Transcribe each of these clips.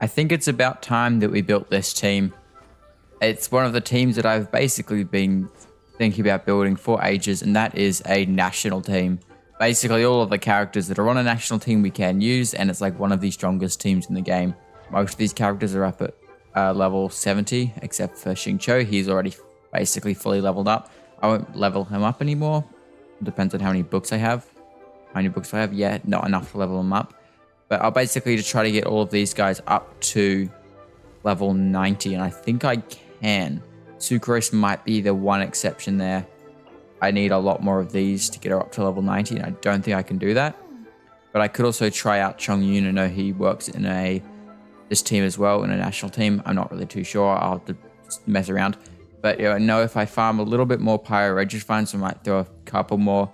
I think it's about time that we built this team. It's one of the teams that I've basically been thinking about building for ages, and that is a national team. Basically, all of the characters that are on a national team we can use, and it's like one of the strongest teams in the game. Most of these characters are up at level 70, except for Xingqiu. He's already basically fully leveled up. I won't level him up anymore. Depends on how many books I have. How many books do I have? Yeah, not enough to level him up. But I'll basically just try to get all of these guys up to level 90, and I think I can. Sucrose might be the one exception there. I need a lot more of these to get her up to level 90, and I don't think I can do that. But I could also try out Chongyun. I know he works in this team as well, in a national team. I'm not really too sure. I'll have to mess around. But I know if I farm a little bit more Pyro Regifine, so I might throw a couple more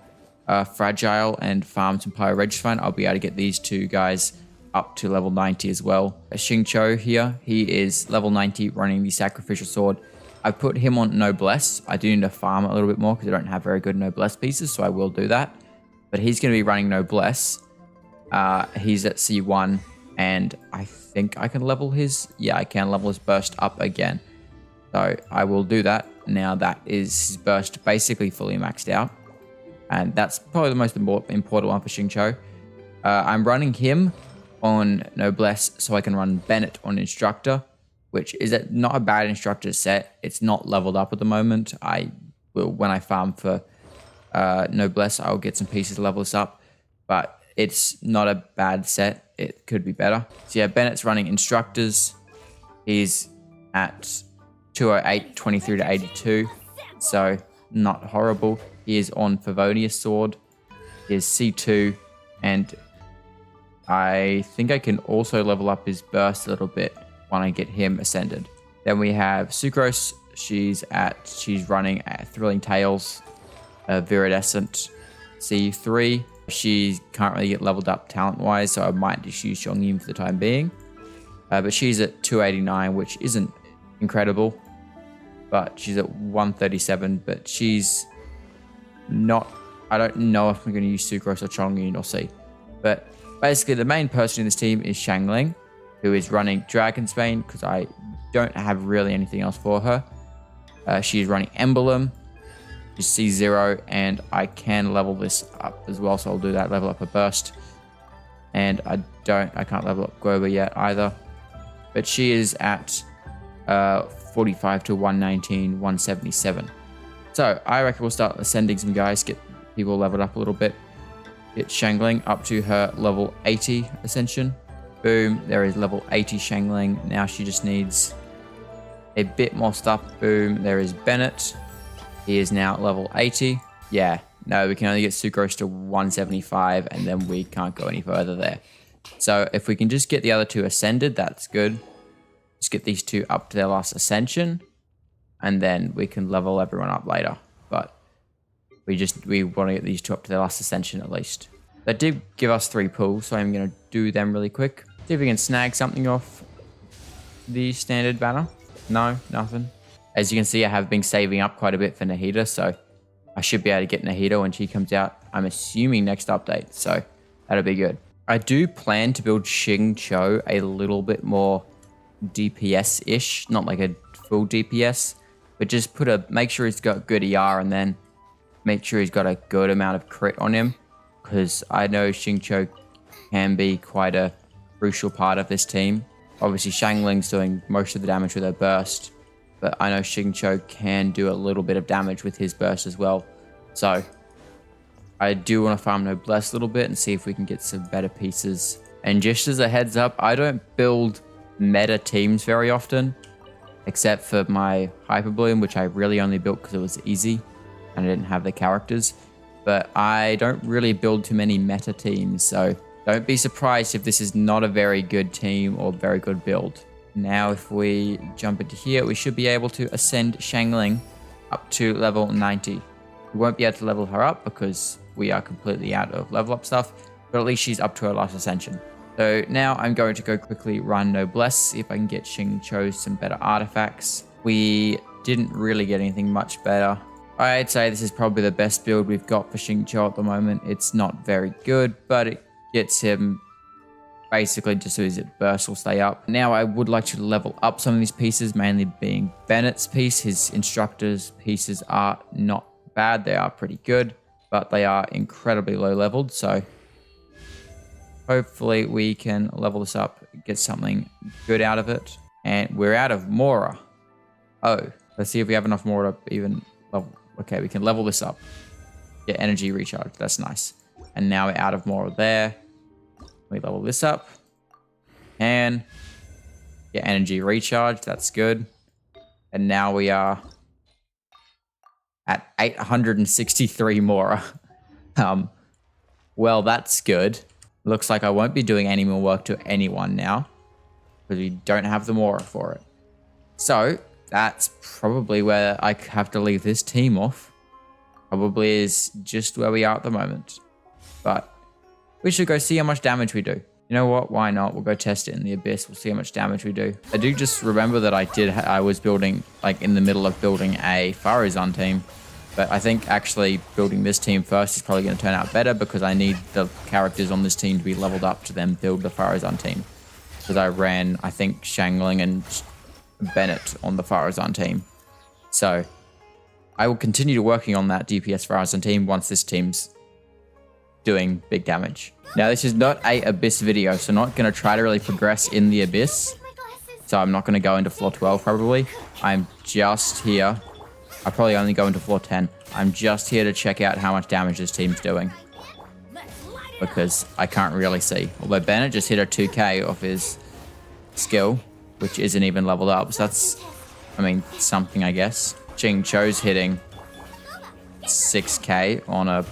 Fragile and farm some Pyro Regifine, I'll be able to get these two guys up to level 90 as well. Xingqiu here, he is level 90 running the Sacrificial Sword. I put him on Noblesse. I do need to farm a little bit more because I don't have very good Noblesse pieces, so I will do that. But he's going to be running Noblesse. He's at C1, and I think I can level his... Yeah, I can level his burst up again. So I will do that. Now that is his burst basically fully maxed out. And that's probably the most important one for Xingqiu. I'm running him on Noblesse so I can run Bennett on Instructor, which is not a bad Instructor set. It's not leveled up at the moment. I will, when I farm for Noblesse, I'll get some pieces to level this up. But it's not a bad set. It could be better. So yeah, Bennett's running Instructors. He's at 208, 23 to 82. So not horrible. He is on Favonius Sword. He is C2. And I think I can also level up his burst a little bit when I get him ascended. Then we have Sucrose. She's running at Thrilling Tales, Viridescent C3. She can't really get leveled up talent-wise, so I might just use Chongyun for the time being. But she's at 289, which isn't incredible. But she's at 137, but she's not... I don't know if I'm going to use Sucrose or Chongyun, or see. But basically, the main person in this team is Xiangling, who is running Dragonsbane, because I don't have really anything else for her. She's running Emblem, she's C0, and I can level this up as well, so I'll do that, level up her burst. And I can't level up Grover yet either. But she is at 45 to 119, 177. So I reckon we'll start ascending some guys, get people leveled up a little bit. Get Xiangling up to her level 80 ascension. Boom, there is level 80 Xiangling. Now she just needs a bit more stuff. Boom, there is Bennett. He is now at level 80. Yeah, no, we can only get Sucrose to 175, and then we can't go any further there. So if we can just get the other two ascended, that's good. Just get these two up to their last ascension, and then we can level everyone up later. But we want to get these two up to their last ascension at least. They did give us 3 pulls, so I'm going to do them really quick. See if we can snag something off the standard banner. No, nothing. As you can see, I have been saving up quite a bit for Nahida, so I should be able to get Nahida when she comes out, I'm assuming next update, so that'll be good. I do plan to build Xingqiu a little bit more DPS-ish, not like a full DPS, but just make sure he's got good ER, and then make sure he's got a good amount of crit on him, because I know Xingqiu can be quite a crucial part of this team. Obviously, Xiangling's doing most of the damage with her burst, but I know Xingqiu can do a little bit of damage with his burst as well. So I do want to farm Noblesse a little bit and see if we can get some better pieces. And just as a heads up, I don't build meta teams very often, except for my Hyper Bloom, which I really only built because it was easy and I didn't have the characters. But I don't really build too many meta teams, so don't be surprised if this is not a very good team or very good build. Now if we jump into here, we should be able to ascend Xiangling up to level 90. We won't be able to level her up because we are completely out of level up stuff, but at least she's up to her last ascension. So now I'm going to go quickly run Noblesse, see if I can get Xingqiu some better artifacts. We didn't really get anything much better. I'd say this is probably the best build we've got for Xingqiu at the moment. It's not very good, but it gets him Basically, just so his burst will stay up. Now, I would like to level up some of these pieces, mainly being Bennett's piece. His instructor's pieces are not bad. They are pretty good, but they are incredibly low leveled. So hopefully we can level this up, get something good out of it. And we're out of Mora. Oh, let's see if we have enough Mora to even level. Okay, we can level this up. Get energy recharge. That's nice. And now we're out of Mora there. We level this up. And get energy recharge. That's good. And now we are at 863 Mora. Well, that's good. Looks like I won't be doing any more work to anyone now, because we don't have the Mora for it. So that's probably where I have to leave this team off. Probably is just where we are at the moment. But we should go see how much damage we do. You know what? Why not? We'll go test it in the Abyss. We'll see how much damage we do. I do just remember that I was building, like in the middle of building a Farazan team. But I think actually building this team first is probably going to turn out better, because I need the characters on this team to be leveled up to then build the Farazan team. Because I ran, I think, Shangling and Bennett on the Farazan team. So I will continue working on that DPS Farazan team once this team's doing big damage. Now, this is not a Abyss video, so I'm not going to try to really progress in the Abyss. So I'm not going to go into floor 12 probably. I'm just here. I'll probably only go into floor 10. I'm just here to check out how much damage this team's doing, because I can't really see. Although Bennett just hit a 2k off his skill, which isn't even leveled up. So that's, I mean, something, I guess. Ching Cho's hitting 6k on a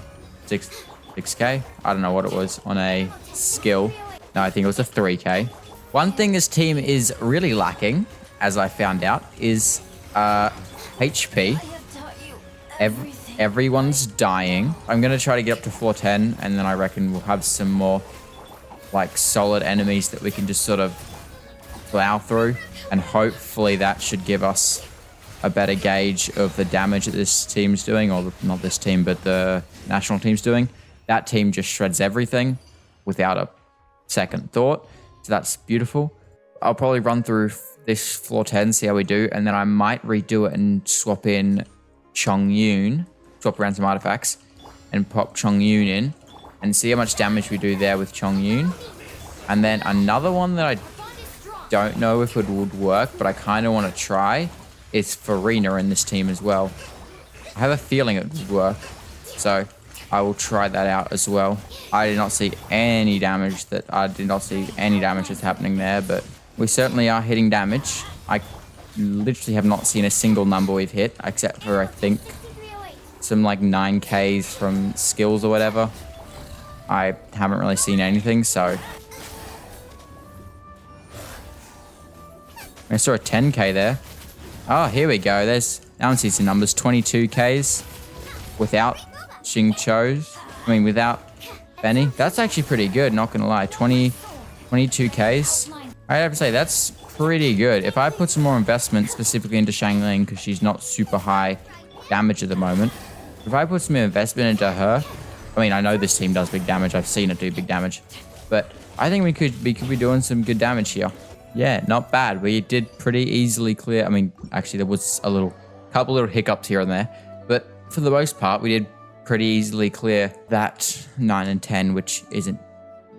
6k? I don't know what it was on a skill. No, I think it was a 3k. One thing this team is really lacking, as I found out, is HP. Everyone's dying. I'm going to try to get up to floor 10, and then I reckon we'll have some more like solid enemies that we can just sort of plow through, and hopefully that should give us a better gauge of the damage that this team's doing, or not this team, but the national team's doing. That team just shreds everything without a second thought. So that's beautiful. I'll probably run through this floor 10, see how we do, and then I might redo it and swap in Chongyun, swap around some artifacts, and pop Chongyun in, and see how much damage we do there with Chongyun. And then another one that I don't know if it would work, but I kind of want to try, is Farina in this team as well. I have a feeling it would work, so I will try that out as well. I did not see any damage that's happening there, but we certainly are hitting damage. I literally have not seen a single number we've hit, except for, I think, some like 9Ks from skills or whatever. I haven't really seen anything, so I saw a 10k there. Oh, here we go. Now I see some numbers. 22Ks without without Benny. That's actually pretty good, not gonna lie. 22Ks. I have to say, that's pretty good. If I put some more investment specifically into Shangling, because she's not super high damage at the moment. If I put some investment into her, I mean, I know this team does big damage. I've seen it do big damage. But I think we could be doing some good damage here. Yeah, not bad. We did pretty easily clear. I mean, actually, there was couple little hiccups here and there. But for the most part, we did pretty easily clear that 9 and 10, which isn't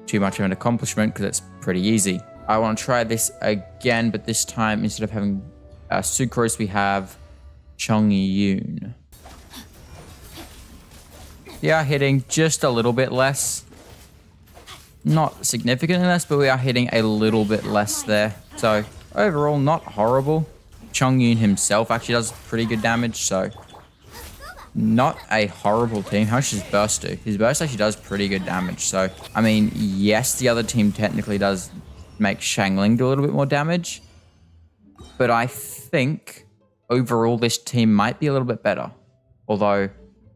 too much of an accomplishment because it's pretty easy. I want to try this again, but this time, instead of having Sucrose, we have Chongyun. We are hitting just a little bit less. Not significantly less, but we are hitting a little bit less there. So overall, not horrible. Chongyun himself actually does pretty good damage, so not a horrible team. How much does his burst do? His burst actually does pretty good damage. So, I mean, yes, the other team technically does make Shangling do a little bit more damage, but I think overall this team might be a little bit better. Although I'm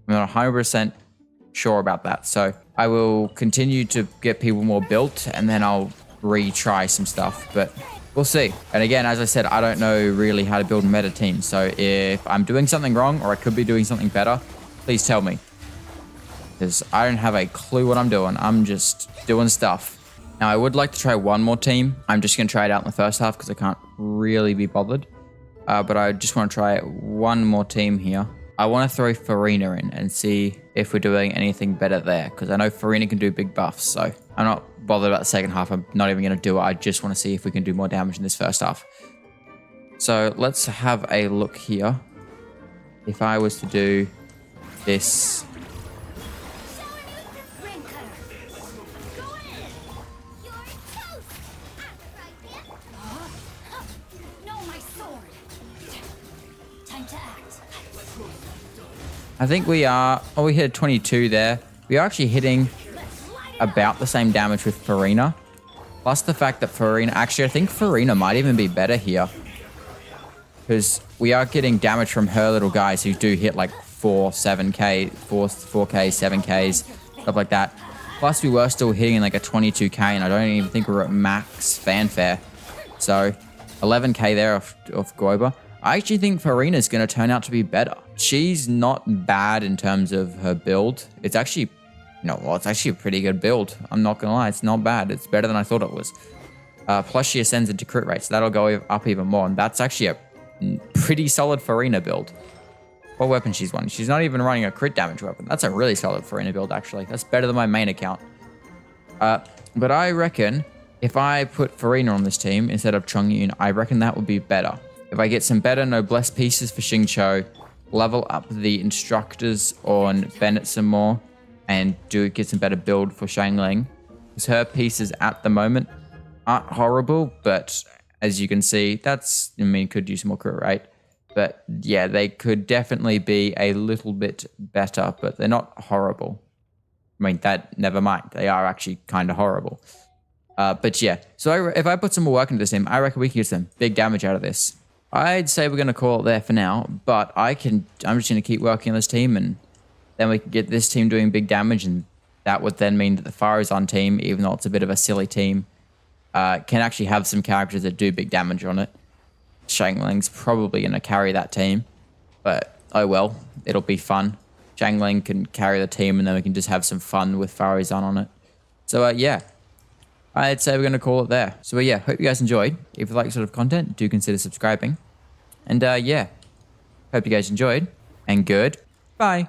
not 100% sure about that. So I will continue to get people more built, and then I'll retry some stuff, but we'll see. And again, as I said, I don't know really how to build meta teams. So if I'm doing something wrong, or I could be doing something better, please tell me, because I don't have a clue what I'm doing. I'm just doing stuff. Now, I would like to try one more team. I'm just going to try it out in the first half because I can't really be bothered. But I just want to try one more team here. I want to throw Farina in and see if we're doing anything better there. Because I know Farina can do big buffs. So I'm not bothered about the second half. I'm not even going to do it. I just want to see if we can do more damage in this first half. So let's have a look here. If I was to do this... I think we are... Oh, we hit a 22 there. We are actually hitting about the same damage with Farina. Plus the fact that Farina... Actually, I think Farina might even be better here. Because we are getting damage from her little guys who do hit like 4K, 7Ks, stuff like that. Plus we were still hitting like a 22k and I don't even think we're at max fanfare. So 11k there off Goiba. I actually think Farina's going to turn out to be better. She's not bad in terms of her build. It's actually, it's actually a pretty good build. I'm not going to lie, it's not bad. It's better than I thought it was. Plus she ascends into crit rate, so that'll go up even more. And that's actually a pretty solid Farina build. What weapon she's running? She's not even running a crit damage weapon. That's a really solid Farina build, actually. That's better than my main account. But I reckon if I put Farina on this team instead of Chongyun, I reckon that would be better. If I get some better noblesse pieces for Xingqiu, level up the instructors on Bennett some more, and get some better build for Xiangling. Because her pieces at the moment aren't horrible, but as you can see, could use more crit rate. But yeah, they could definitely be a little bit better, but they're not horrible. Never mind. They are actually kind of horrible. But yeah, so if I put some more work into this team, I reckon we can get some big damage out of this. I'd say we're going to call it there for now, but I'm just going to keep working on this team, and then we can get this team doing big damage, and that would then mean that the Farazan team, even though it's a bit of a silly team, can actually have some characters that do big damage on it. Xiangling's probably going to carry that team, but oh well, it'll be fun. Xiangling can carry the team, and then we can just have some fun with Farazan on it. So yeah, I'd say we're going to call it there. So yeah, hope you guys enjoyed. If you like this sort of content, do consider subscribing. And yeah, hope you guys enjoyed, and good. Bye.